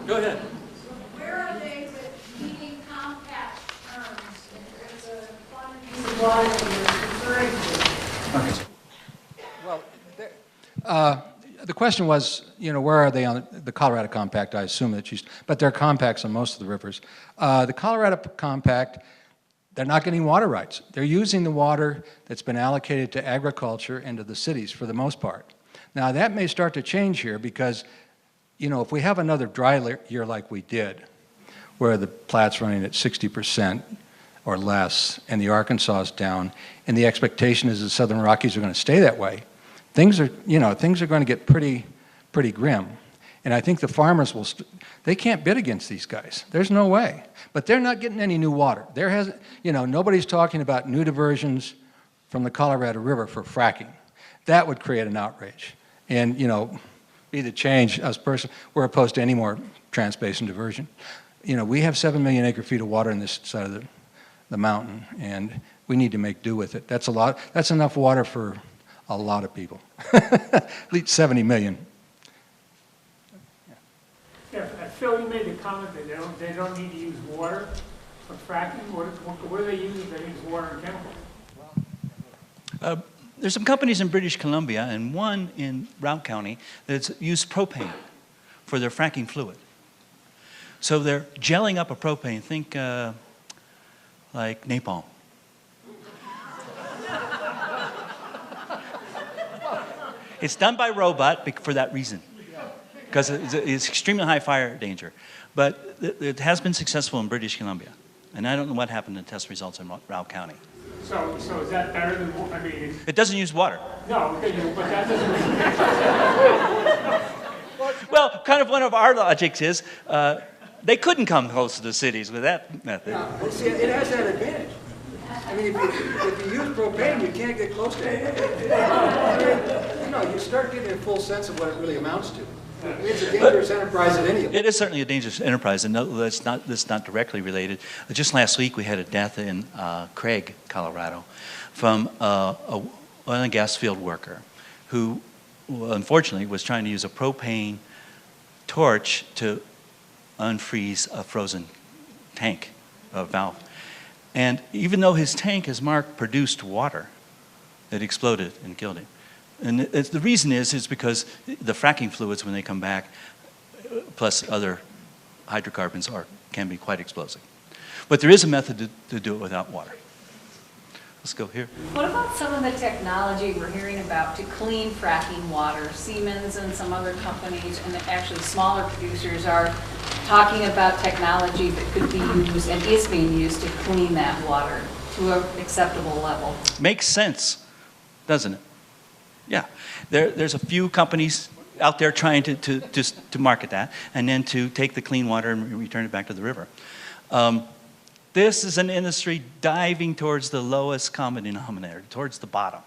Go ahead. Where are they with meeting compact terms? There's a quantity of water that you're referring to. Okay. Well, the question was, you know, where are they on the Colorado Compact? I assume that but there are compacts on most of the rivers. The Colorado Compact, they're not getting water rights. They're using the water that's been allocated to agriculture and to the cities for the most part. Now that may start to change here because, you know, if we have another dry year like we did, where the Platte's running at 60% or less, and the Arkansas is down, and the expectation is the Southern Rockies are going to stay that way, things are, you know, things are going to get pretty grim. And I think the farmers will, they can't bid against these guys. There's no way. But they're not getting any new water. There hasn't, you know, nobody's talking about new diversions from the Colorado River for fracking. That would create an outrage. And, you know, be the change, us personally, we're opposed to any more trans-basin diversion. You know, we have 7 million acre-feet of water on this side of the mountain, and we need to make do with it. That's a lot. That's enough water for a lot of people. At least 70 million. Yeah, Phil, you made the comment that they don't need to use water for fracking. What do they use if they use water and chemicals? There's some companies in British Columbia and one in Route County that's used propane for their fracking fluid. So they're gelling up a propane, think like napalm. It's done by robot for that reason, because it's extremely high fire danger. But it has been successful in British Columbia. And I don't know what happened in test results in Route County. So is that better than, I mean... It doesn't use water. No, but that doesn't... Well, kind of one of our logics is, they couldn't come close to the cities with that method. Yeah, see, it has that advantage. I mean, if you use propane, you can't get close to it. You know, you start getting a full sense of what it really amounts to. It's a dangerous enterprise at any of It is certainly a dangerous enterprise, and no, that's not directly related. Just last week, we had a death in Craig, Colorado, from a oil and gas field worker who, unfortunately, was trying to use a propane torch to unfreeze a frozen tank, a valve. And even though his tank, as Mark, produced water, it exploded and killed him. And the reason is because the fracking fluids, when they come back, plus other hydrocarbons, can be quite explosive. But there is a method to do it without water. Let's go here. What about some of the technology we're hearing about to clean fracking water? Siemens and some other companies, and actually smaller producers, are talking about technology that could be used and is being used to clean that water to an acceptable level. Makes sense, doesn't it? Yeah, there's a few companies out there trying to market that, and then to take the clean water and return it back to the river. This is an industry diving towards the lowest common denominator, towards the bottom.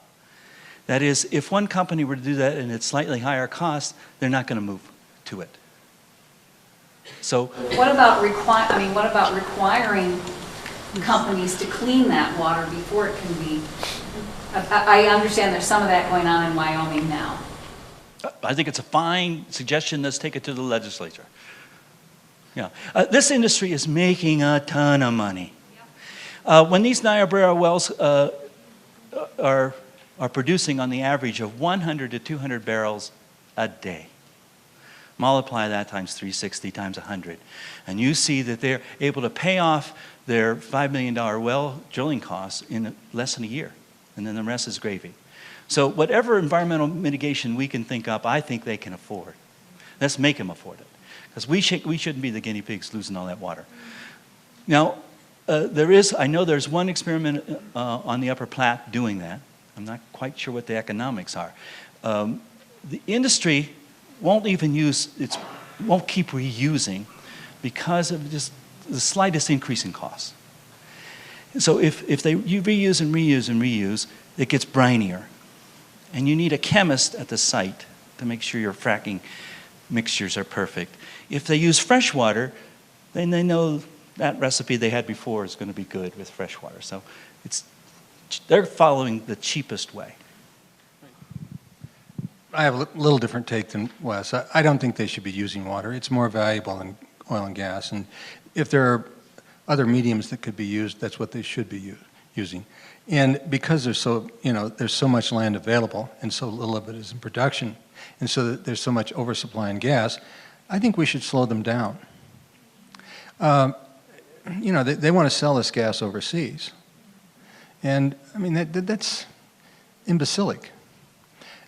That is, if one company were to do that and it's slightly higher cost, they're not going to move to it. So, what about requiring companies to clean that water before it can be? I understand there's some of that going on in Wyoming now. I think it's a fine suggestion. Let's take it to the legislature. Yeah, this industry is making a ton of money. When these Niobrara wells are producing on the average of 100 to 200 barrels a day, multiply that times 360 times 100, and you see that they're able to pay off their $5 million well drilling costs in less than a year, and then the rest is gravy. So whatever environmental mitigation we can think up, I think they can afford. Let's make them afford it. Because we shouldn't be the guinea pigs losing all that water. Now, I know there's one experiment on the Upper Platte doing that. I'm not quite sure what the economics are. The industry won't even won't keep reusing because of just the slightest increase in costs. So you reuse and reuse and reuse, it gets brinier. And you need a chemist at the site to make sure your fracking mixtures are perfect. If they use fresh water, then they know that recipe they had before is going to be good with fresh water. So they're following the cheapest way. I have a little different take than Wes. I don't think they should be using water. It's more valuable than oil and gas. And if there are other mediums that could be used, that's what they should be using. And because there's so much land available and so little of it is in production, and so that there's so much oversupply in gas, I think we should slow them down. They want to sell this gas overseas. And, I mean, that's imbecilic.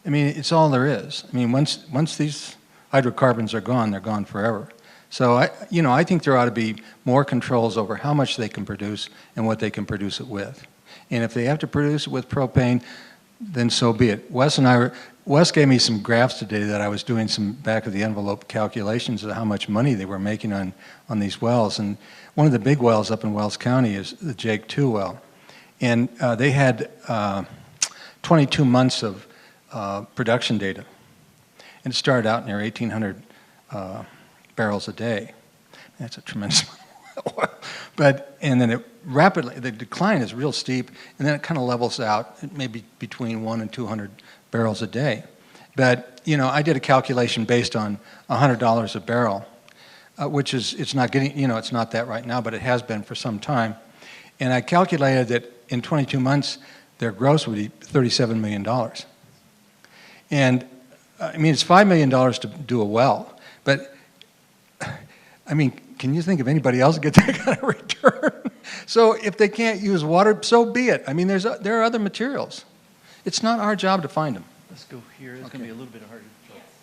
I mean, it's all there is. I mean, once these hydrocarbons are gone, they're gone forever. So, I think there ought to be more controls over how much they can produce and what they can produce it with. And if they have to produce it with propane, then so be it. Wes gave me some graphs today that I was doing some back-of-the-envelope calculations of how much money they were making on these wells. And one of the big wells up in Wells County is the Jake 2 well. And they had 22 months of production data. And it started out near 1,800 barrels a day. That's a tremendous amount of oil. And then the decline is real steep, and then it kind of levels out, maybe between 100 and 200 barrels a day. But, I did a calculation based on $100 a barrel, which is, it's not that right now, but it has been for some time. And I calculated that in 22 months, their gross would be $37 million. And, it's $5 million to do a well, but, can you think of anybody else get that kind of return? So if they can't use water, so be it. There are other materials. It's not our job to find them. Let's go here. It's going to be a little bit harder.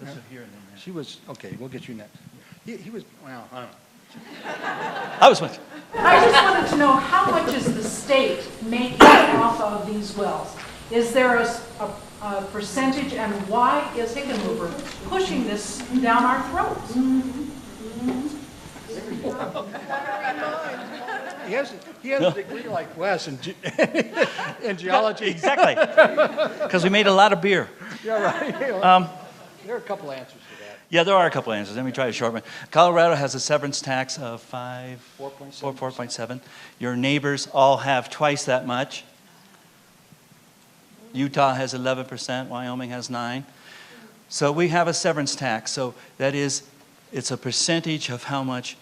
Let's go here and then there. She was, okay, we'll get you next. He was, well, I don't know. I was with you. I just wanted to know, how much is the state making off of these wells? Is there a percentage, and why is Hickenlooper pushing this down our throats? He has a degree like Wes in geology. Exactly. Because we made a lot of beer. Yeah, right. There are a couple answers to that. Yeah, there are a couple answers. Let me try to shorten it. Colorado has a severance tax of 4.7. Your neighbors all have twice that much. Utah has 11%. Wyoming has 9%. So we have a severance tax. So that is, it's a percentage of how much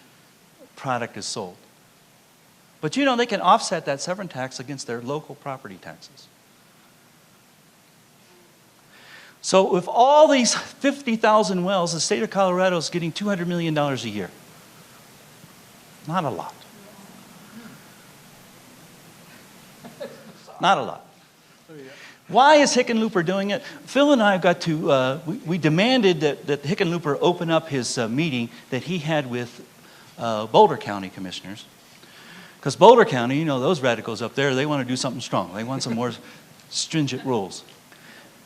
product is sold. But they can offset that severance tax against their local property taxes. So with all these 50,000 wells, the state of Colorado is getting $200 million a year. Not a lot. Not a lot. Why is Hickenlooper doing it? Phil and I got to, we demanded that Hickenlooper open up his meeting that he had with Boulder County commissioners. Because Boulder County, those radicals up there, they want to do something strong. They want some more stringent rules.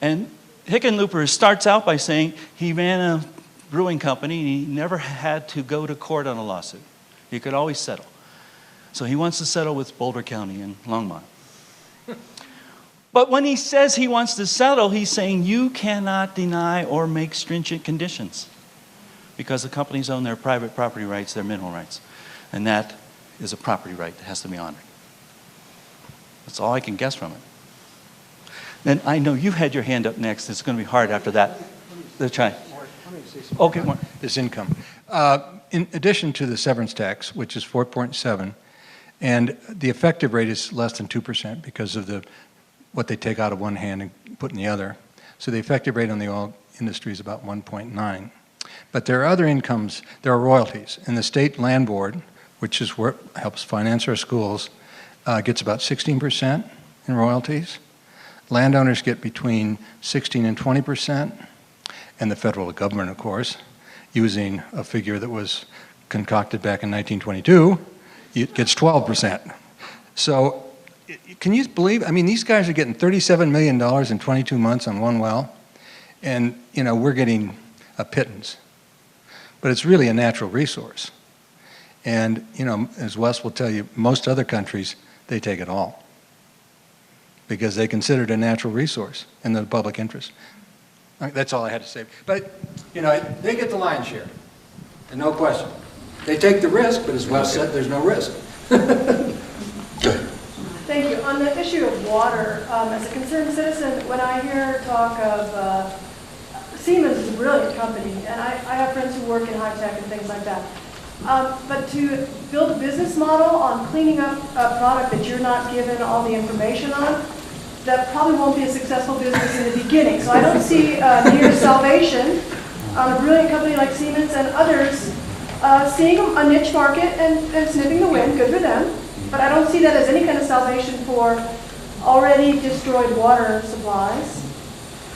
And Hickenlooper starts out by saying he ran a brewing company and he never had to go to court on a lawsuit. He could always settle. So he wants to settle with Boulder County and Longmont. But when he says he wants to settle, he's saying you cannot deny or make stringent conditions because the companies own their private property rights, their mineral rights. And that is a property right that has to be honored. That's all I can guess from it. Then I know you had your hand up next. It's going to be hard after that. Let's try. Okay, more. This income. In addition to the severance tax, which is 4.7, and the effective rate is less than 2% because of what they take out of one hand and put in the other. So the effective rate on the oil industry is about 1.9. But there are other incomes. There are royalties. And the state land board, which is what helps finance our schools, gets about 16% in royalties. Landowners get between 16 and 20%, and the federal government, of course, using a figure that was concocted back in 1922, it gets 12%. So can you believe, these guys are getting $37 million in 22 months on one well, and, we're getting a pittance. But it's really a natural resource. And, as Wes will tell you, most other countries, they take it all because they consider it a natural resource in the public interest. That's all I had to say. But, they get the lion's share, and no question. They take the risk, but as Wes said, there's no risk. Good. Thank you. On the issue of water, as a concerned citizen, when I hear talk of Siemens is a brilliant company, and I have friends who work in high tech and things like that. But to build a business model on cleaning up a product that you're not given all the information on, that probably won't be a successful business in the beginning. So I don't see near salvation on a brilliant company like Siemens and others seeing a niche market and sniffing the wind, good for them. But I don't see that as any kind of salvation for already destroyed water supplies.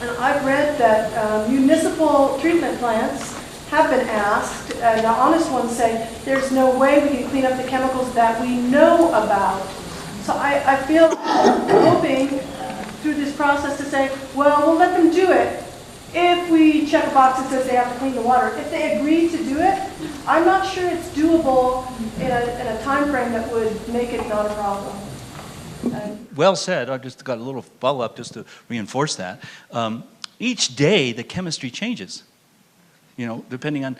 And I've read that municipal treatment plants have been asked, and the honest ones say, there's no way we can clean up the chemicals that we know about. So I feel hoping through this process to say, well, we'll let them do it if we check a box that says they have to clean the water. If they agree to do it, I'm not sure it's doable in a time frame that would make it not a problem. Well said. I just got a little follow-up just to reinforce that. Each day, the chemistry changes. You know, depending on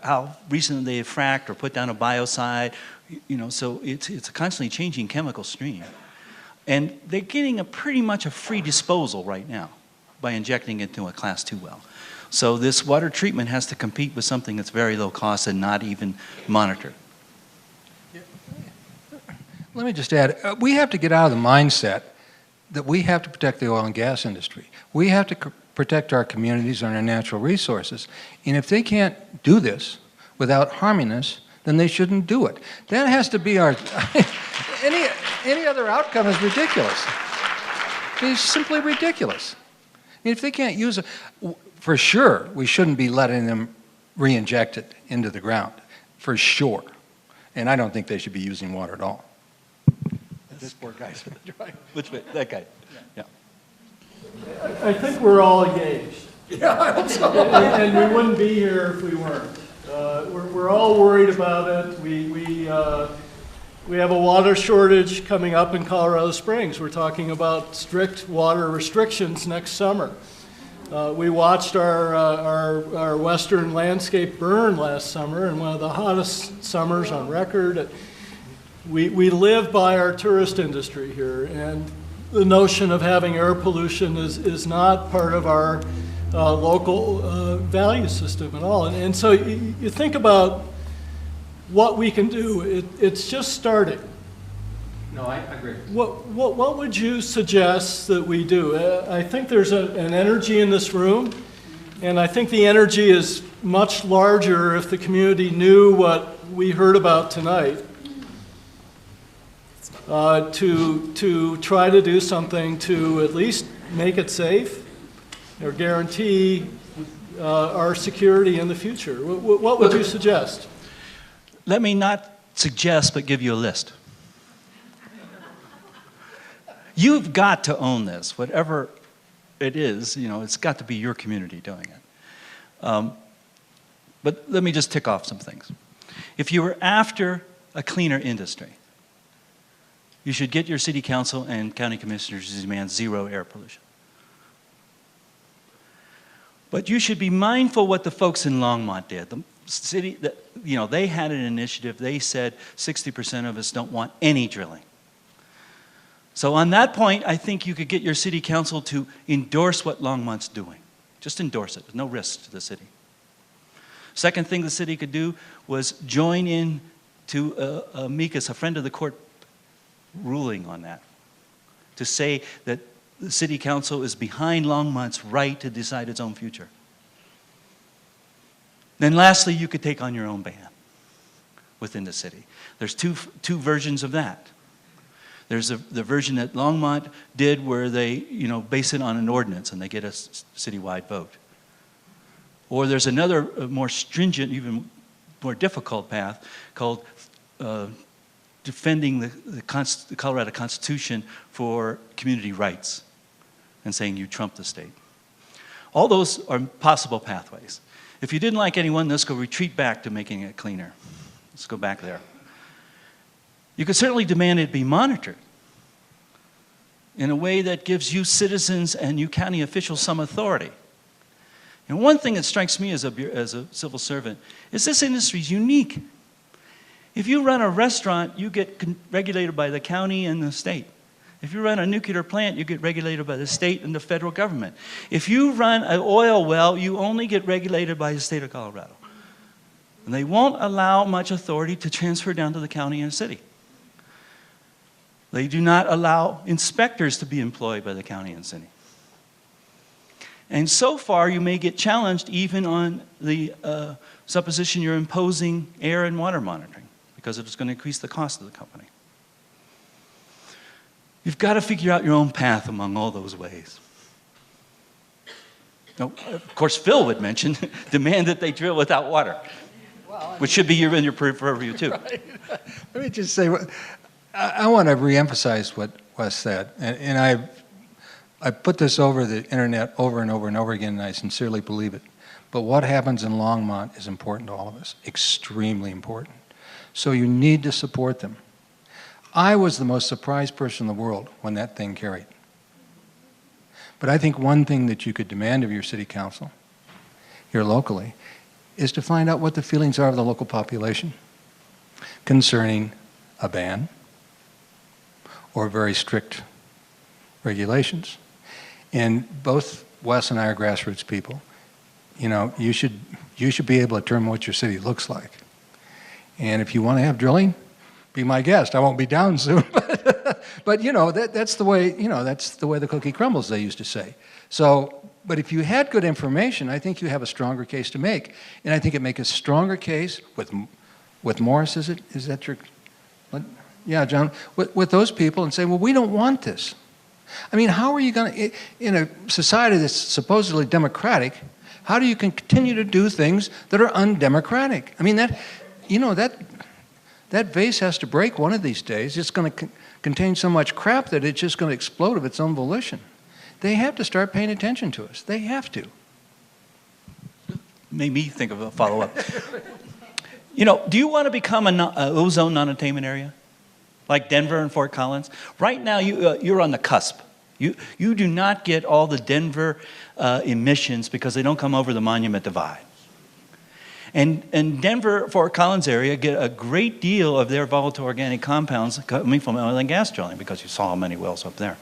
how recently they have fracked or put down a biocide, you know, so it's a constantly changing chemical stream. And they're getting pretty much a free disposal right now by injecting it into a Class 2 well. So this water treatment has to compete with something that's very low cost and not even monitored. Let me just add, we have to get out of the mindset that we have to protect the oil and gas industry. We have to protect our communities and our natural resources. And if they can't do this without harming us, then they shouldn't do it. That has to be our... any other outcome is ridiculous. It's simply ridiculous. I mean, if they can't use it, for sure, we shouldn't be letting them re-inject it into the ground, for sure. And I don't think they should be using water at all. This poor guy. Which way? That guy. Yeah. I think we're all engaged. Yeah, I hope so. And we wouldn't be here if we weren't. We're all worried about it. We have a water shortage coming up in Colorado Springs. We're talking about strict water restrictions next summer. We watched our western landscape burn last summer, in one of the hottest summers on record. We live by our tourist industry here, and the notion of having air pollution is not part of our local value system at all. And so you think about what we can do. It's just starting. No, I agree. What would you suggest that we do? I think there's an energy in this room, and I think the energy is much larger if the community knew what we heard about tonight. To try to do something to at least make it safe or guarantee our security in the future. What would you suggest? Let me not suggest, but give you a list. You've got to own this, whatever it is. You know, it's got to be your community doing it. But let me just tick off some things. If you were after a cleaner industry, you should get your city council and county commissioners to demand zero air pollution. But you should be mindful what the folks in Longmont did. The city, you know, they had an initiative. They said 60% of us don't want any drilling. So on that point, I think you could get your city council to endorse what Longmont's doing. Just endorse it. There's no risk to the city. Second thing the city could do was join in to amicus, a friend of the court, ruling on that, to say that the city council is behind Longmont's right to decide its own future. Then lastly, you could take on your own ban within the city. There's two versions of that. There's the version that Longmont did where they, you know, base it on an ordinance and they get a citywide vote. Or there's another more stringent, even more difficult path called defending the Colorado Constitution for community rights and saying you trump the state. All those are possible pathways. If you didn't like anyone, let's go retreat back to making it cleaner. Let's go back there. You could certainly demand it be monitored in a way that gives you citizens and you county officials some authority. And one thing that strikes me as a civil servant is this industry is unique. If you run a restaurant, you get regulated by the county and the state. If you run a nuclear plant, you get regulated by the state and the federal government. If you run an oil well, you only get regulated by the state of Colorado. And they won't allow much authority to transfer down to the county and city. They do not allow inspectors to be employed by the county and city. And so far, you may get challenged even on the supposition you're imposing air and water monitoring, because it's going to increase the cost of the company. You've got to figure out your own path among all those ways. Now, of course, Phil would mention, demand that they drill without water, which should be in your purview too. Right. Let me just say, I want to reemphasize what Wes said, and I put this over the internet over and over and over again, and I sincerely believe it. But what happens in Longmont is important to all of us, extremely important. So you need to support them. I was the most surprised person in the world when that thing carried. But I think one thing that you could demand of your city council here locally is to find out what the feelings are of the local population concerning a ban or very strict regulations. And both Wes and I are grassroots people. You know, you should be able to determine what your city looks like. And if you want to have drilling, be my guest. I won't be down soon. But you know, that's the way, you know, that's the way the cookie crumbles, they used to say. So, but if you had good information, I think you have a stronger case to make. And I think it makes a stronger case with Morris, is that your, yeah, John, with those people and say, well, we don't want this. I mean, how are you going to, in a society that's supposedly democratic, how do you continue to do things that are undemocratic? I mean, that, you know, that vase has to break one of these days. It's going to contain so much crap that it's just going to explode of its own volition. They have to start paying attention to us. They have to. Made me think of a follow-up. You know, do you want to become an ozone non-attainment area? Like Denver and Fort Collins? Right now, you're on the cusp. You do not get all the Denver emissions because they don't come over the Monument Divide. And Denver, Fort Collins area get a great deal of their volatile organic compounds coming from oil and gas drilling because you saw many wells up there.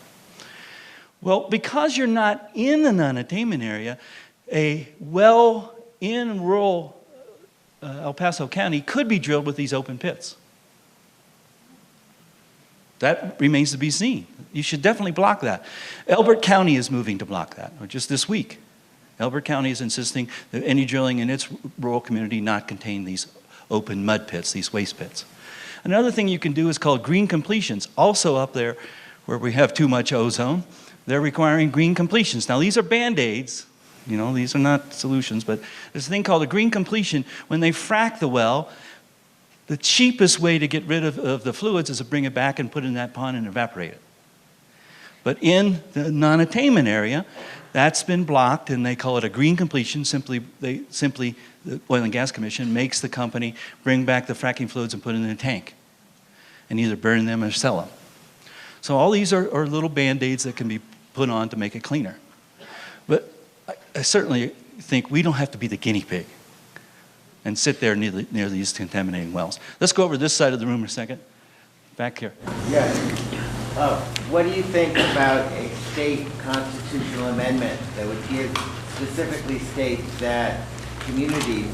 Well, because you're not in the non-attainment area, a well in rural El Paso County could be drilled with these open pits. That remains to be seen. You should definitely block that. Elbert County is moving to block that, or just this week. Elbert County is insisting that any drilling in its rural community not contain these open mud pits, these waste pits. Another thing you can do is called green completions. Also up there where we have too much ozone, they're requiring green completions. Now these are Band-Aids, you know, these are not solutions, but there's a thing called a green completion. When they frack the well, the cheapest way to get rid of the fluids is to bring it back and put it in that pond and evaporate it. But in the non-attainment area, that's been blocked, and they call it a green completion. The Oil and Gas Commission makes the company bring back the fracking fluids and put it in a tank and either burn them or sell them. So all these are little Band-Aids that can be put on to make it cleaner. But I certainly think we don't have to be the guinea pig and sit there near these contaminating wells. Let's go over this side of the room a second. Back here. Yes. What do you think about a state constitutional amendment that would specifically state that communities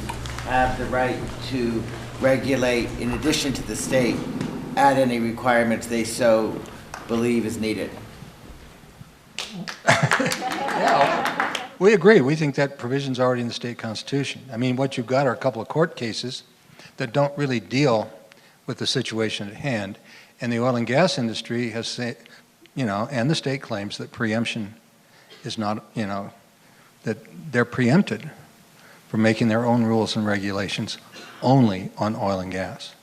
have the right to regulate, in addition to the state, add any requirements they so believe is needed? Yeah, we agree. We think that provision's already in the state constitution. I mean, what you've got are a couple of court cases that don't really deal with the situation at hand. And the oil and gas industry has said, you know, and the state claims that preemption is not, you know, that they're preempted from making their own rules and regulations only on oil and gas.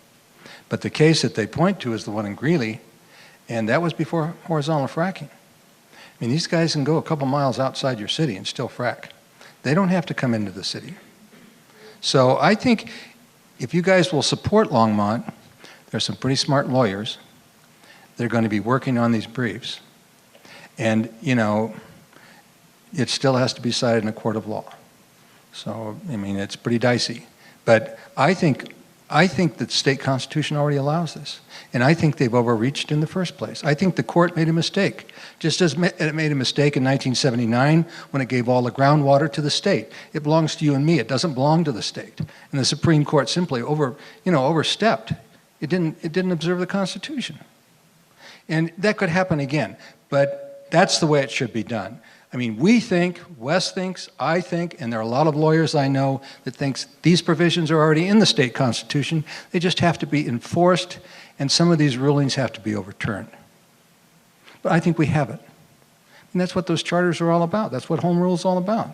But the case that they point to is the one in Greeley, and that was before horizontal fracking. I mean, these guys can go a couple miles outside your city and still frack. They don't have to come into the city. So I think if you guys will support Longmont, there's some pretty smart lawyers. They're going to be working on these briefs. And, you know, it still has to be decided in a court of law. So, I mean, it's pretty dicey. But I think I think that the state constitution already allows this. And I think they've overreached in the first place. I think the court made a mistake, just as it made a mistake in 1979 when it gave all the groundwater to the state. It belongs to you and me. It doesn't belong to the state. And the Supreme Court simply overstepped. It didn't observe the Constitution. And that could happen again, but that's the way it should be done. I mean, we think, Wes thinks, I think, and there are a lot of lawyers I know that thinks these provisions are already in the state constitution. They just have to be enforced, and some of these rulings have to be overturned. But I think we have it. And that's what those charters are all about. That's what home rule is all about.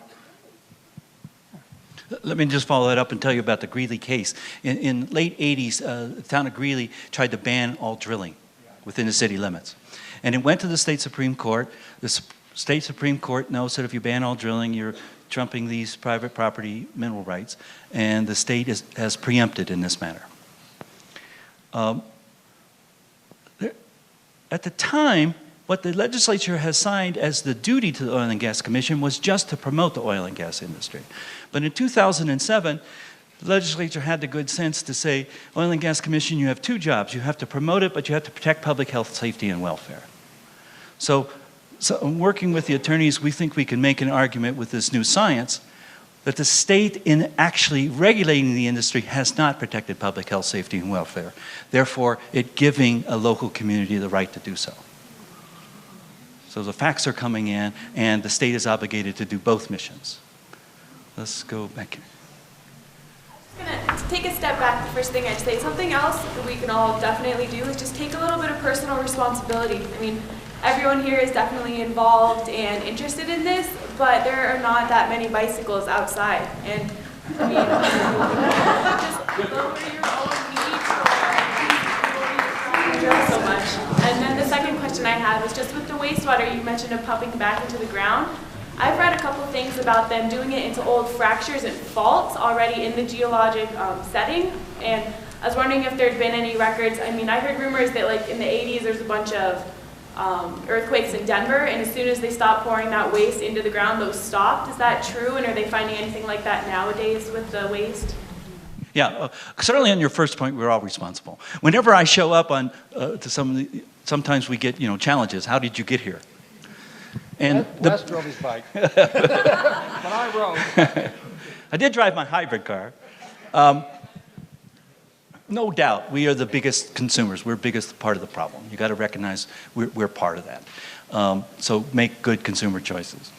Let me just follow that up and tell you about the Greeley case. In late 80s, the town of Greeley tried to ban all drilling within the city limits. And it went to the state Supreme Court. The state Supreme Court knows that if you ban all drilling, you're trumping these private property mineral rights, and the state has preempted in this matter. At the time, what the legislature has signed as the duty to the Oil and Gas Commission was just to promote the oil and gas industry. But in 2007, the legislature had the good sense to say, Oil and Gas Commission, you have two jobs. You have to promote it, but you have to protect public health, safety, and welfare. So in working with the attorneys, we think we can make an argument with this new science that the state, in actually regulating the industry, has not protected public health, safety, and welfare. Therefore, it giving a local community the right to do so. So the facts are coming in, and the state is obligated to do both missions. Let's go back here. To take a step back, the first thing I'd say, something else that we can all definitely do is just take a little bit of personal responsibility. I mean, everyone here is definitely involved and interested in this, but there are not that many bicycles outside. And I mean, just lower your own need for drill so much. And then the second question I had was just with the wastewater, you mentioned of pumping back into the ground. I've read a couple things about them doing it into old fractures and faults already in the geologic setting. And I was wondering if there'd been any records. I mean, I heard rumors that like in the 80s there's a bunch of earthquakes in Denver, and as soon as they stopped pouring that waste into the ground, those stopped. Is that true? And are they finding anything like that nowadays with the waste? Yeah, certainly on your first point, we're all responsible. Whenever I show up on to sometimes we get challenges. How did you get here? And Wes drove his bike, but I rode. I did drive my hybrid car. No doubt, we are the biggest consumers. We're the biggest part of the problem. You got to recognize we're part of that. So make good consumer choices.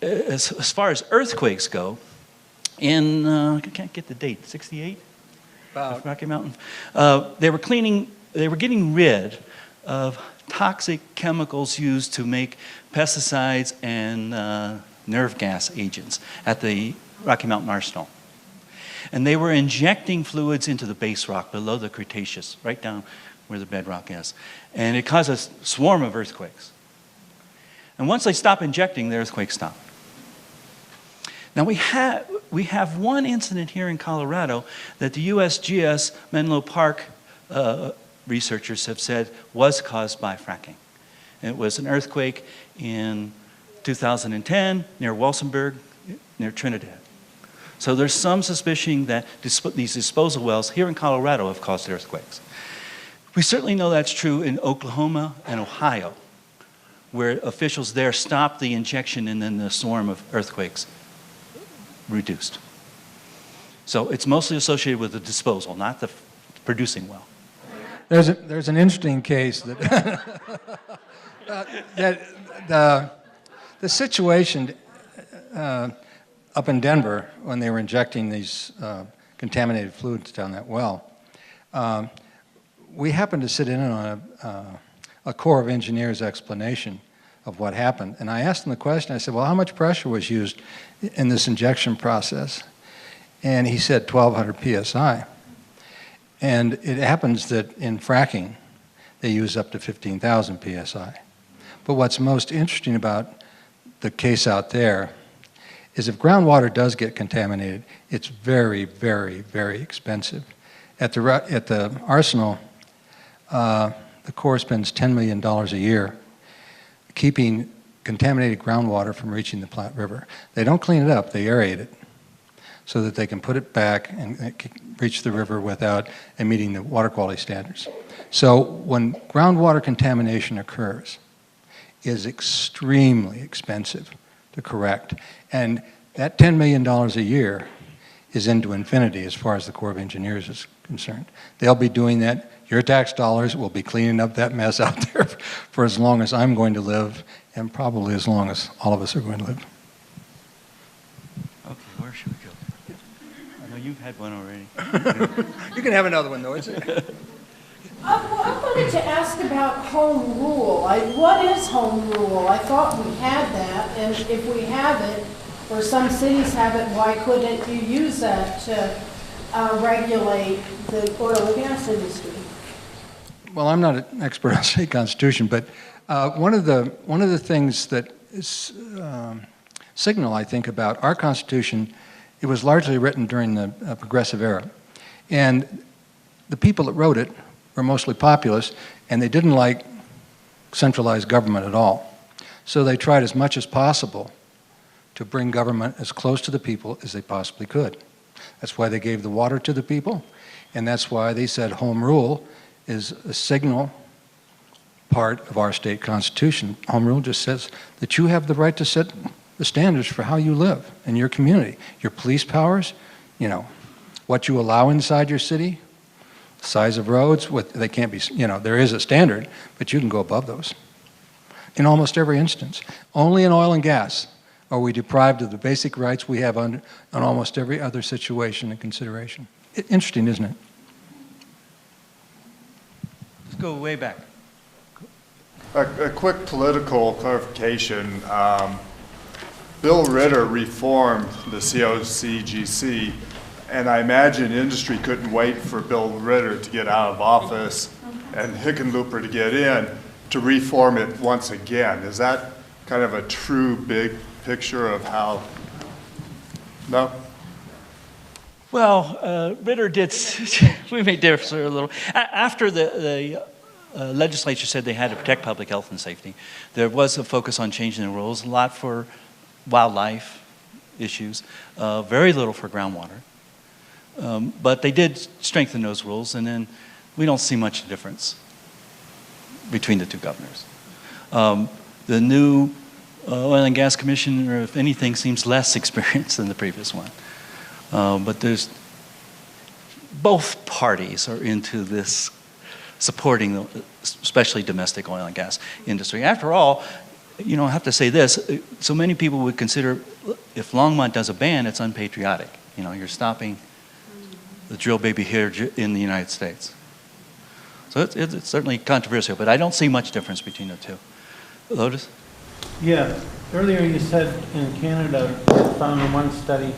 As far as earthquakes go, in I can't get the date, 68, Rocky Mountain. They were getting rid of toxic chemicals used to make pesticides and nerve gas agents at the Rocky Mountain Arsenal. And they were injecting fluids into the base rock below the Cretaceous, right down where the bedrock is. And it caused a swarm of earthquakes. And once they stopped injecting, the earthquakes stopped. Now we have one incident here in Colorado that the USGS Menlo Park researchers have said was caused by fracking. It was an earthquake in 2010 near Walsenburg, near Trinidad. So there's some suspicion that these disposal wells here in Colorado have caused earthquakes. We certainly know that's true in Oklahoma and Ohio, where officials there stopped the injection and then the swarm of earthquakes reduced. So it's mostly associated with the disposal, not the producing well. There's an interesting case that that the situation up in Denver when they were injecting these contaminated fluids down that well. We happened to sit in on a Corps of Engineers explanation of what happened, and I asked them the question. I said, "Well, how much pressure was used in this injection process?" And he said 1,200 psi. And it happens that in fracking, they use up to 15,000 psi. But what's most interesting about the case out there is if groundwater does get contaminated, it's very, very, very expensive. At the arsenal, the Corps spends $10 million a year keeping contaminated groundwater from reaching the Platte River. They don't clean it up, they aerate it. so that they can put it back and it can reach the river without meeting the water quality standards. So when groundwater contamination occurs, it is extremely expensive to correct. And that $10 million a year is into infinity as far as the Corps of Engineers is concerned. They'll be doing that. Your tax dollars will be cleaning up that mess out there for as long as I'm going to live, and probably as long as all of us are going to live. Okay, where should we go? I know you've had one already. You can have another one, though. I wanted to ask about home rule. What is home rule? I thought we had that, and if we have it, or some cities have it, why couldn't you use that to regulate the oil and gas industry? Well, I'm not an expert on state constitution, but one of the things that is signal, I think, about our Constitution, it was largely written during the Progressive era. And the people that wrote it were mostly populist, and they didn't like centralized government at all. So they tried as much as possible to bring government as close to the people as they possibly could. That's why they gave the water to the people, and that's why they said home rule is a signal part of our state constitution. Home rule just says that you have the right to set the standards for how you live in your community. Your police powers, what you allow inside your city, size of roads, they can't be, there is a standard, but you can go above those. In almost every instance. Only in oil and gas are we deprived of the basic rights we have on almost every other situation and consideration. Interesting, isn't it? Let's go way back. A quick political clarification. Bill Ritter reformed the COCGC, and I imagine industry couldn't wait for Bill Ritter to get out of office and Hickenlooper to get in to reform it once again. Is that kind of a true big picture of how? No? Well, Ritter did, we may differ a little. After the legislature said they had to protect public health and safety, there was a focus on changing the rules, a lot for wildlife issues, very little for groundwater. But they did strengthen those rules, and then we don't see much difference between the two governors. The new oil and gas commissioner, if anything, seems less experienced than the previous one. But there's both parties are into this supporting the, especially domestic oil and gas industry. After all, I have to say this, so many people would consider if Longmont does a ban, it's unpatriotic. You're stopping the drill baby here in the United States. So it's certainly controversial, but I don't see much difference between the two. Lotus? Yeah, earlier you said in Canada, you found in one study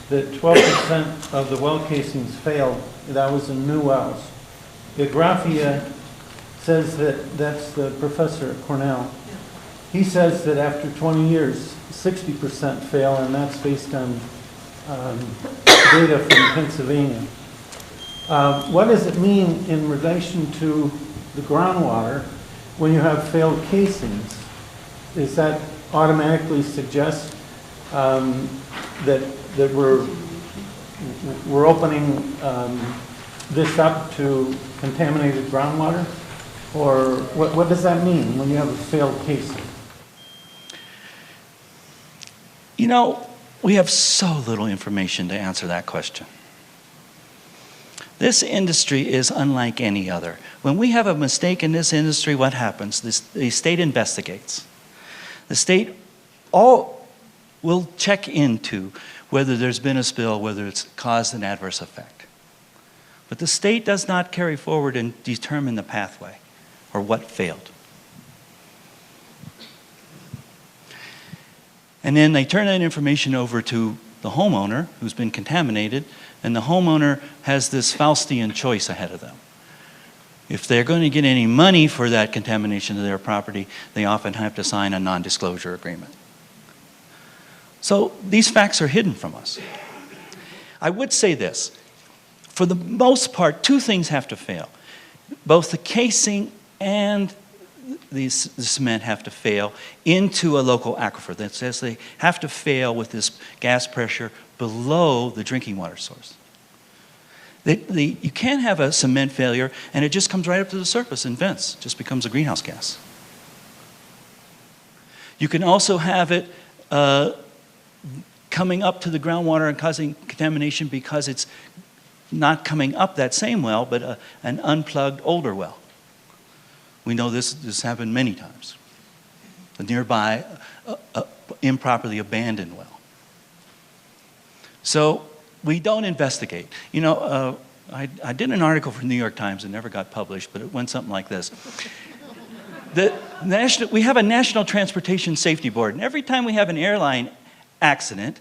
that 12% of the well casings failed. That was in new wells. Graphia says that's the professor at Cornell. He says that after 20 years, 60% fail, and that's based on data from Pennsylvania. What does it mean in relation to the groundwater when you have failed casings? Does that automatically suggest that we're opening this up to contaminated groundwater? Or what does that mean when you have a failed casing? We have so little information to answer that question. This industry is unlike any other. When we have a mistake in this industry, what happens? The state investigates. The state will check into whether there's been a spill, whether it's caused an adverse effect. But the state does not carry forward and determine the pathway or what failed. And then they turn that information over to the homeowner who's been contaminated, and the homeowner has this Faustian choice ahead of them. If they're going to get any money for that contamination of their property, they often have to sign a non-disclosure agreement. So these facts are hidden from us. I would say this. For the most part, two things have to fail. Both the casing and the cement have to fail into a local aquifer. That says they have to fail with this gas pressure below the drinking water source. You can't have a cement failure and it just comes right up to the surface and vents, just becomes a greenhouse gas. You can also have it coming up to the groundwater and causing contamination because it's not coming up that same well, but an unplugged older well. We know this happened many times. A nearby improperly abandoned well. So we don't investigate. You know, I did an article for the New York Times that never got published, but it went something like this. We have a National Transportation Safety Board, and every time we have an airline accident,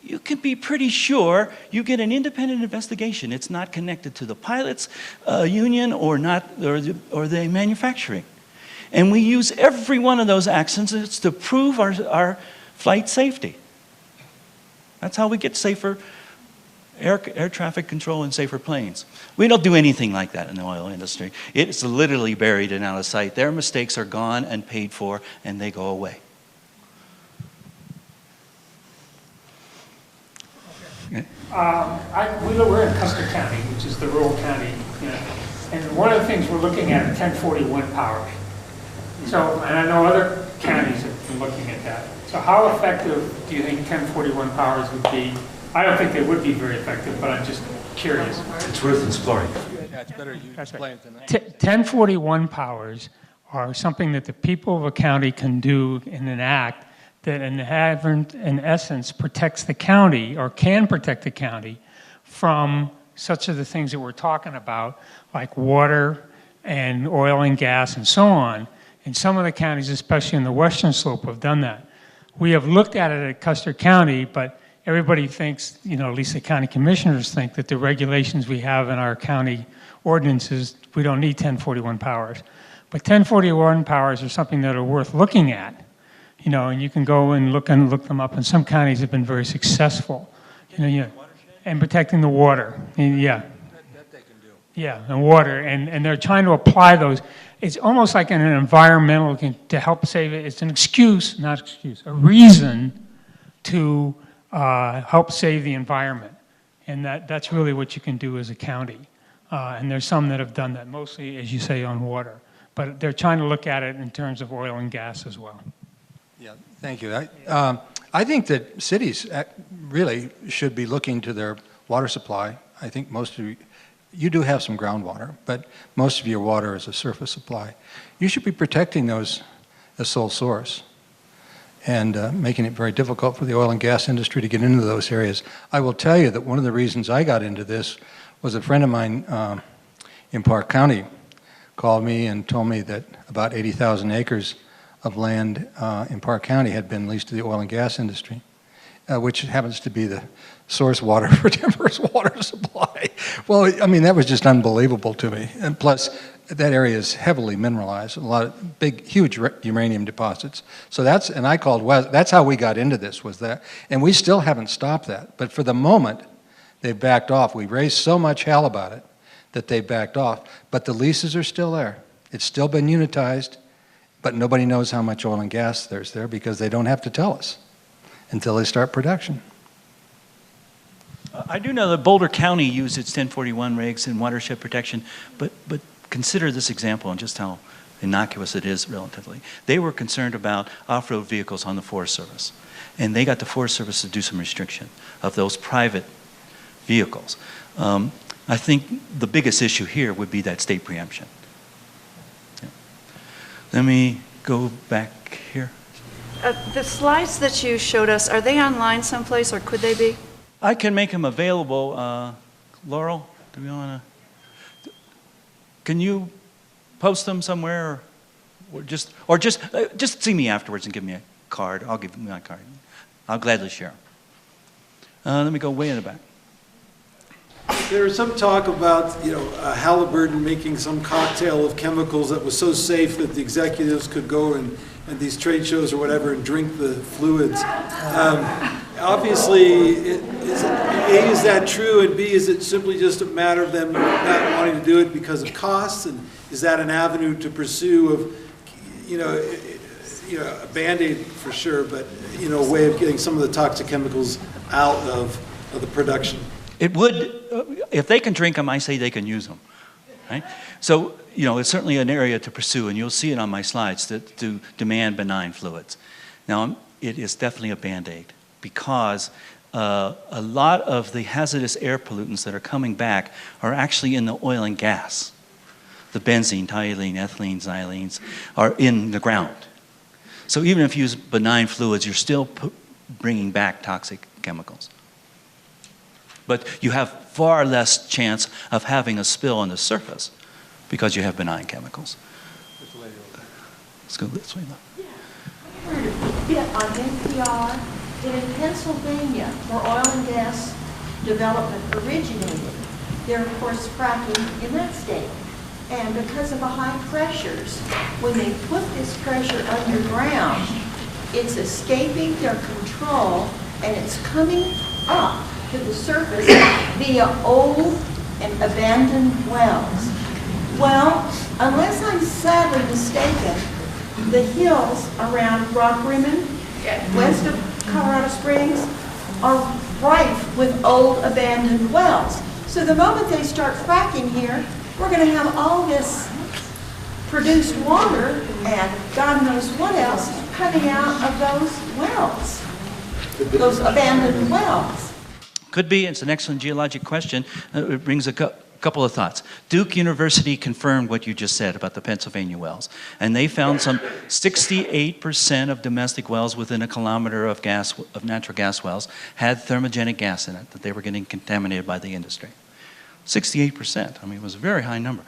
you can be pretty sure you get an independent investigation. It's not connected to the pilots' union or the manufacturing. And we use every one of those accidents to prove our flight safety. That's how we get safer air traffic control and safer planes. We don't do anything like that in the oil industry. It's literally buried and out of sight. Their mistakes are gone and paid for, and they go away. We're in Custer County, which is the rural county, you know, and one of the things we're looking at are 1041 powers. So, and I know other counties have been looking at that. So how effective do you think 1041 powers would be? I don't think they would be very effective, but I'm just curious. It's worth exploring. Yeah, it's better you explain it than that. 1041 powers are something that the people of a county can do in an act that in essence protects the county or can protect the county from such of the things that we're talking about, like water and oil and gas and so on. And some of the counties, especially in the western slope, have done that. We have looked at it at Custer County, but everybody thinks, you know, at least the county commissioners think that the regulations we have in our county ordinances, we don't need 1041 powers. But 1041 powers are something that are worth looking at. You know, and you can go and look them up, and some counties have been very successful. You know, and protecting the water. Yeah. That they can do. Yeah, and water, and they're trying to apply those. It's almost like an environmental to help save it. It's an excuse, not excuse, a reason to help save the environment, and that's really what you can do as a county. And there's some that have done that, mostly, as you say, on water. But they're trying to look at it in terms of oil and gas as well. Yeah, thank you. I think that cities really should be looking to their water supply. I think most of you do have some groundwater, but most of your water is a surface supply. You should be protecting those as sole source and making it very difficult for the oil and gas industry to get into those areas. I will tell you that one of the reasons I got into this was a friend of mine in Park County called me and told me that about 80,000 acres of land in Park County had been leased to the oil and gas industry, which happens to be the source water for Denver's water supply. Well, I mean, that was just unbelievable to me. And plus, that area is heavily mineralized, a lot of big, huge uranium deposits. So and I called Wes, that's how we got into this, was that. And we still haven't stopped that. But for the moment, they've backed off. We raised so much hell about it that they backed off. But the leases are still there. It's still been unitized. But nobody knows how much oil and gas there's there because they don't have to tell us until they start production. I do know that Boulder County used its 1041 regs in watershed protection, but consider this example and just how innocuous it is relatively. They were concerned about off-road vehicles on the Forest Service, and they got the Forest Service to do some restriction of those private vehicles. I think the biggest issue here would be that state preemption. Let me go back here. The slides that you showed us, are they online someplace, or could they be? I can make them available. Laurel, do we want to? Can you post them somewhere, or just see me afterwards and give me a card? I'll give you my card. I'll gladly share them. Let me go way in the back. There was some talk about, you know, Halliburton making some cocktail of chemicals that was so safe that the executives could go and at these trade shows or whatever and drink the fluids. Obviously, A, is that true, and B, is it simply just a matter of them not wanting to do it because of costs, and is that an avenue to pursue of, you know, a Band-Aid for sure, but, you know, a way of getting some of the toxic chemicals out of the production. It would, if they can drink them, I say they can use them, right? So, it's certainly an area to pursue, and you'll see it on my slides, to demand benign fluids. Now, it is definitely a Band-Aid, because a lot of the hazardous air pollutants that are coming back are actually in the oil and gas. The benzene, toluene, ethylene, xylenes are in the ground. So even if you use benign fluids, you're still bringing back toxic chemicals. But you have far less chance of having a spill on the surface because you have benign chemicals. Let's go this way now. I heard a bit on NPR that in Pennsylvania, where oil and gas development originated, there of course fracking in that state. And because of the high pressures, when they put this pressure underground, it's escaping their control and it's coming up to the surface via old and abandoned wells. Well, unless I'm sadly mistaken, the hills around Rock Rimmon, west of Colorado Springs, are rife with old abandoned wells. So the moment they start fracking here, we're going to have all this produced water and God knows what else coming out of those wells, those abandoned wells. Could be. It's an excellent geologic question. It brings a couple of thoughts. Duke University confirmed what you just said about the Pennsylvania wells. And they found some 68% of domestic wells within a kilometer of natural gas wells had thermogenic gas in it, that they were getting contaminated by the industry. 68%. I mean, it was a very high number.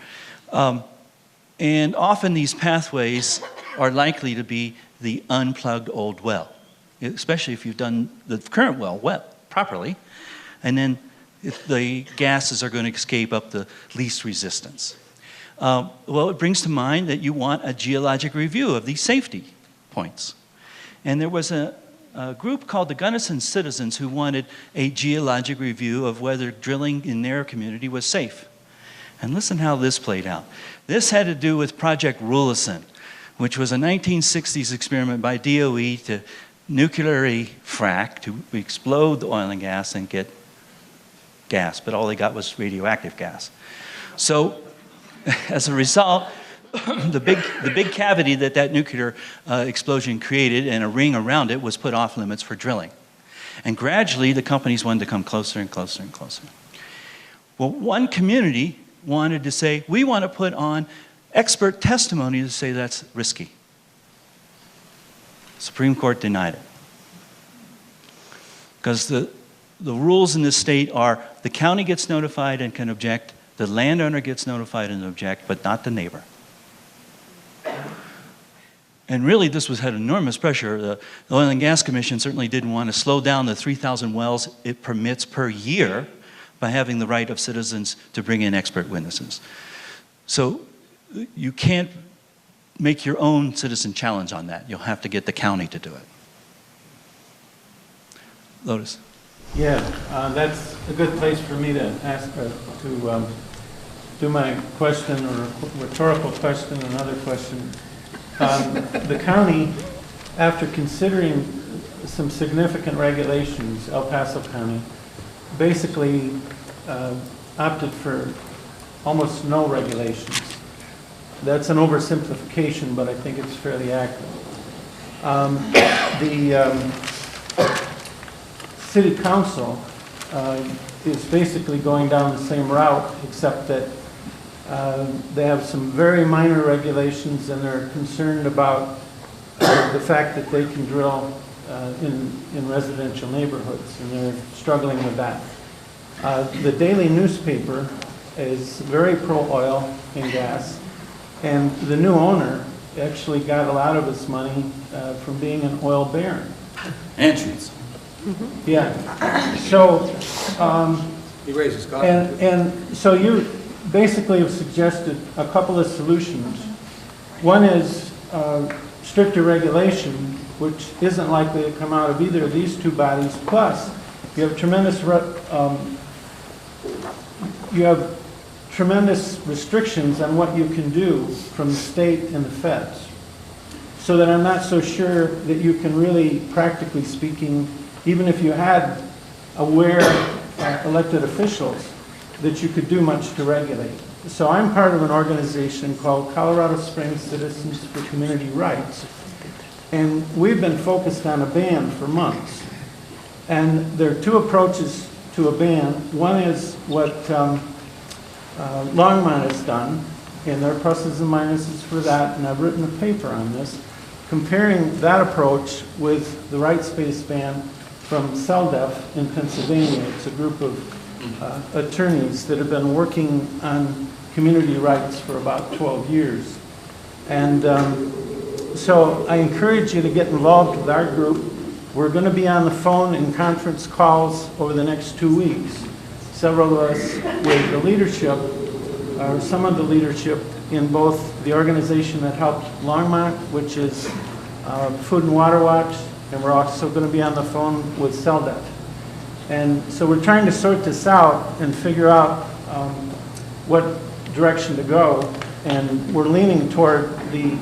And often these pathways are likely to be the unplugged old well, especially if you've done the current well properly. And then the gases are going to escape up the least resistance. Well, it brings to mind that you want a geologic review of these safety points. And there was a group called the Gunnison Citizens who wanted a geologic review of whether drilling in their community was safe. And listen how this played out. This had to do with Project Rulison, which was a 1960s experiment by DOE to nuclearly frack, to explode the oil and gas and get gas, but all they got was radioactive gas. So as a result, the big cavity that nuclear explosion created and a ring around it was put off limits for drilling. And gradually the companies wanted to come closer and closer and closer. Well, one community wanted to say, we want to put on expert testimony to say that's risky. Supreme Court denied it. Because the rules in this state are the county gets notified and can object, the landowner gets notified and object, but not the neighbor. And really this had enormous pressure. The Oil and Gas Commission certainly didn't want to slow down the 3,000 wells it permits per year by having the right of citizens to bring in expert witnesses. So you can't make your own citizen challenge on that. You'll have to get the county to do it. Lotus. Yeah, that's a good place for me to ask, to do my question, or rhetorical question, another question. The county, after considering some significant regulations, El Paso County, basically opted for almost no regulations. That's an oversimplification, but I think it's fairly accurate. The City Council is basically going down the same route, except that they have some very minor regulations, and they're concerned about the fact that they can drill in residential neighborhoods, and they're struggling with that. The daily newspaper is very pro-oil and gas, and the new owner actually got a lot of his money from being an oil baron. And trees. Yeah. So, he raises costs. and so you basically have suggested a couple of solutions. One is stricter regulation, which isn't likely to come out of either of these two bodies. Plus, you have tremendous restrictions on what you can do from the state and the feds. So that I'm not so sure that you can really, practically speaking, even if you had aware elected officials that you could do much to regulate. So I'm part of an organization called Colorado Springs Citizens for Community Rights, and we've been focused on a ban for months. And there are two approaches to a ban. One is what Longmont has done, and there are pluses and minuses for that, and I've written a paper on this, comparing that approach with the rights-based ban from CELDEF in Pennsylvania. It's a group of attorneys that have been working on community rights for about 12 years. And so I encourage you to get involved with our group. We're going to be on the phone in conference calls over the next 2 weeks. Several of us with the leadership, or some of the leadership in both the organization that helped Longmont, which is Food and Water Watch, and we're also going to be on the phone with CELDEF. And so we're trying to sort this out and figure out what direction to go, and we're leaning toward the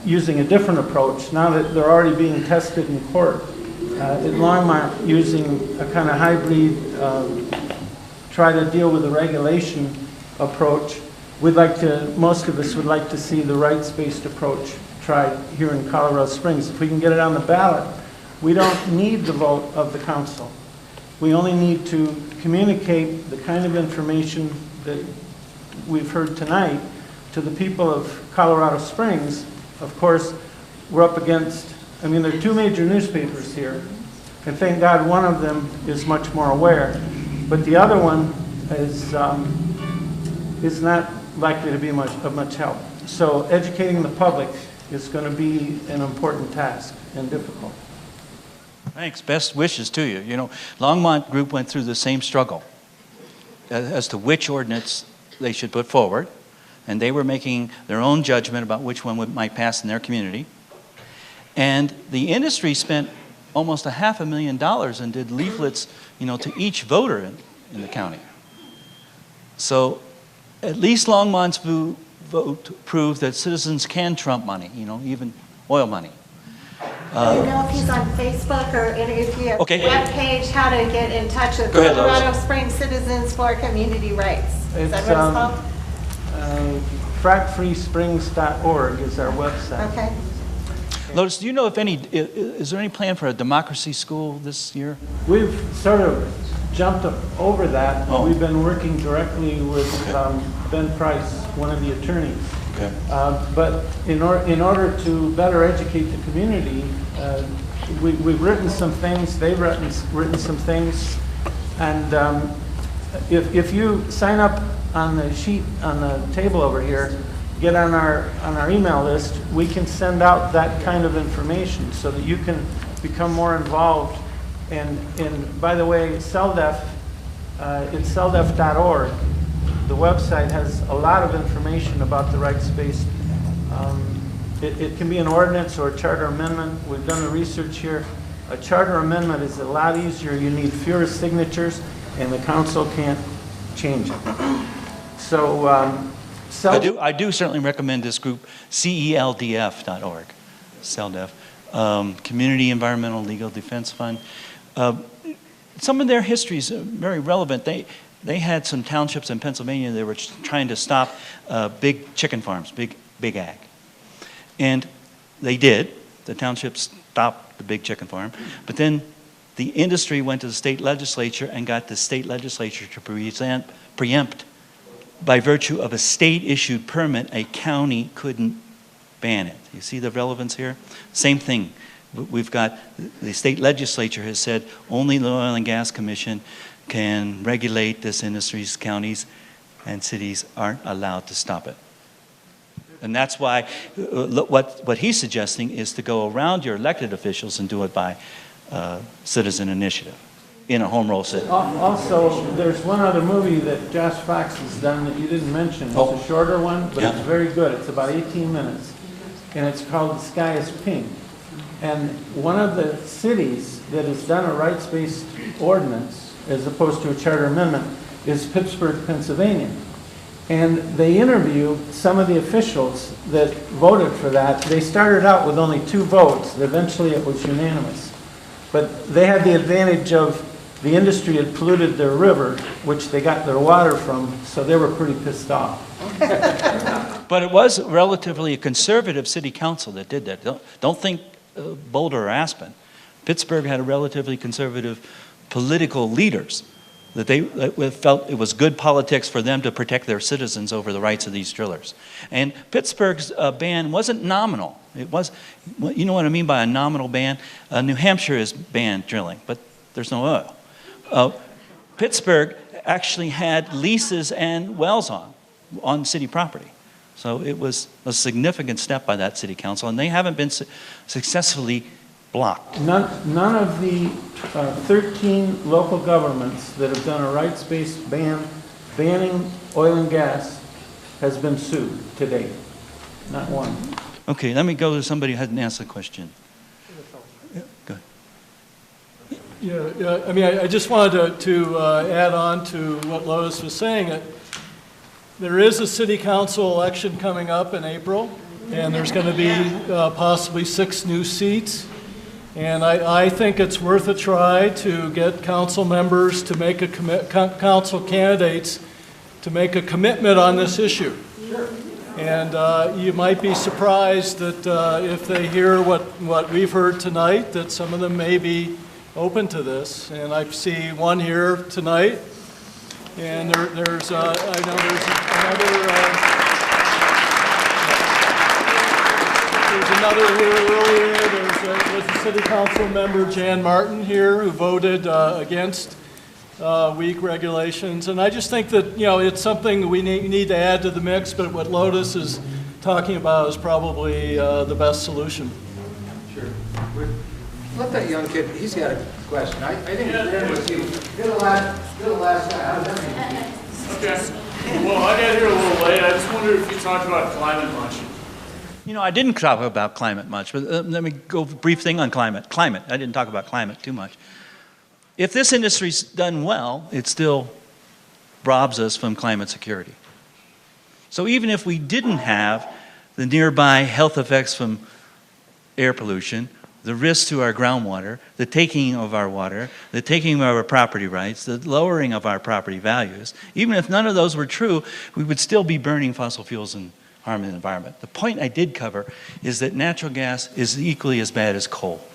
using a different approach now that they're already being tested in court. In Longmont, using a kind of hybrid, try to deal with the regulation approach. Most of us would like to see the rights-based approach tried here in Colorado Springs. If we can get it on the ballot, we don't need the vote of the council. We only need to communicate the kind of information that we've heard tonight to the people of Colorado Springs. Of course, we're up against, I mean, there are two major newspapers here, and thank God one of them is much more aware, but the other one is not likely to be of much help. So educating the public is going to be an important task and difficult. Thanks. Best wishes to you. You know, Longmont Group went through the same struggle as to which ordinance they should put forward, and they were making their own judgment about which one might pass in their community. And the industry spent almost $500,000 and did leaflets, you know, to each voter in the county. So at least Longmont's vote proved that citizens can trump money, you know, even oil money. Do you know if he's on Facebook or if you have Okay. a webpage, how to get in touch with Go ahead, Colorado Lois. Springs Citizens for Community Rights? Is that It's what it's called? Frackfreesprings.org is our website. Okay. Lotus, do you know if is there any plan for a democracy school this year? We've sort of jumped over that. Oh. We've been working directly with Ben Price, one of the attorneys. Okay. But in order to better educate the community, we've written some things, they've written some things, and if you sign up on the sheet on the table over here, get on our email list, we can send out that kind of information so that you can become more involved. And by the way, CELDEF, it's celdef.org. The website has a lot of information about the rights-based. It can be an ordinance or a charter amendment. We've done the research here. A charter amendment is a lot easier. You need fewer signatures, and the council can't change it. So I do certainly recommend this group, CELDF.org, CELDF, Community Environmental Legal Defense Fund. Some of their history is very relevant. They had some townships in Pennsylvania that were trying to stop big chicken farms, big ag. And they did. The townships stopped the big chicken farm. But then the industry went to the state legislature and got the state legislature to preempt. By virtue of a state-issued permit, a county couldn't ban it. You see the relevance here? Same thing. We've got the state legislature has said only the Oil and Gas Commission can regulate this industry's counties, and cities aren't allowed to stop it. And that's why what he's suggesting is to go around your elected officials and do it by citizen initiative in a home rule city. Also, there's one other movie that Josh Fox has done that you didn't mention. It's a shorter one, but it's very good. It's about 18 minutes, and it's called The Sky is Pink. And one of the cities that has done a rights-based ordinance, as opposed to a charter amendment, is Pittsburgh, Pennsylvania. And they interview some of the officials that voted for that. They started out with only 2 votes. Eventually it was unanimous. But they had the advantage of the industry had polluted their river, which they got their water from, so they were pretty pissed off. But it was relatively a conservative city council that did that. Don't think Boulder or Aspen. Pittsburgh had a relatively conservative political leaders that they felt it was good politics for them to protect their citizens over the rights of these drillers. And Pittsburgh's ban wasn't nominal. It was, you know what I mean by a nominal ban? New Hampshire is banned drilling, but there's no oil. Pittsburgh actually had leases and wells on city property. So it was a significant step by that city council, and they haven't been successfully blocked. None of the 13 local governments that have done a rights-based banning oil and gas has been sued to date. Not one. Okay, let me go to somebody who hadn't asked the question. Yeah, go ahead. Yeah, I mean, I just wanted to add on to what Lois was saying. There is a city council election coming up in April, and there's going to be possibly 6 new seats. And I think it's worth a try to get council members to make a council candidates to make a commitment on this issue. Sure. And you might be surprised that if they hear what we've heard tonight, that some of them may be open to this. And I see one here tonight, and I know there's another here earlier. There's a city council member, Jan Martin, here, who voted against weak regulations. And I just think that, you know, it's something we need to add to the mix, but what Lotus is talking about is probably the best solution. Sure. Let that young kid, he's got a question. I think it was you. You're the last guy. How's that? Okay. Well, I got here a little late. I just wondered if you talked about climate much. You know, I didn't talk about climate much, but let me go a brief thing on climate. Climate, I didn't talk about climate too much. If this industry's done well, it still robs us from climate security. So even if we didn't have the nearby health effects from air pollution, the risk to our groundwater, the taking of our water, the taking of our property rights, the lowering of our property values, even if none of those were true, we would still be burning fossil fuels and harming the environment. The point I did cover is that natural gas is equally as bad as coal.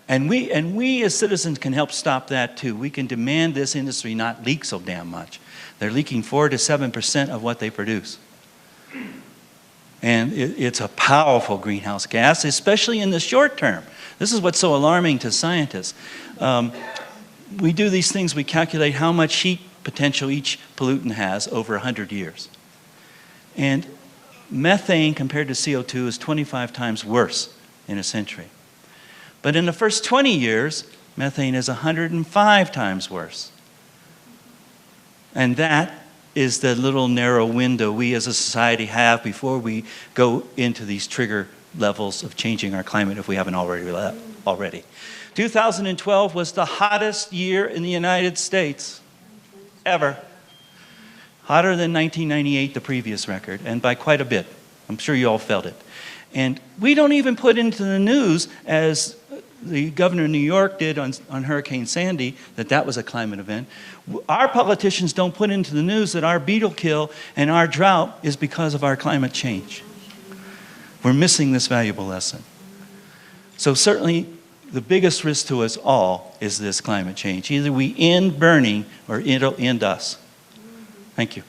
And we as citizens can help stop that too. We can demand this industry not leak so damn much. They're leaking 4 to 7% of what they produce. And it's a powerful greenhouse gas, especially in the short term. This is what's so alarming to scientists. We do these things, we calculate how much heat potential each pollutant has over 100 years. And methane compared to CO2 is 25 times worse in a century. But in the first 20 years, methane is 105 times worse. And that is the little narrow window we as a society have before we go into these trigger levels of changing our climate if we haven't already. 2012 was the hottest year in the United States ever. Hotter than 1998, the previous record, and by quite a bit. I'm sure you all felt it. And we don't even put into the news, as the governor of New York did on Hurricane Sandy, that was a climate event. Our politicians don't put into the news that our beetle kill and our drought is because of our climate change. We're missing this valuable lesson. So certainly, the biggest risk to us all is this climate change. Either we end burning or it'll end us. Thank you.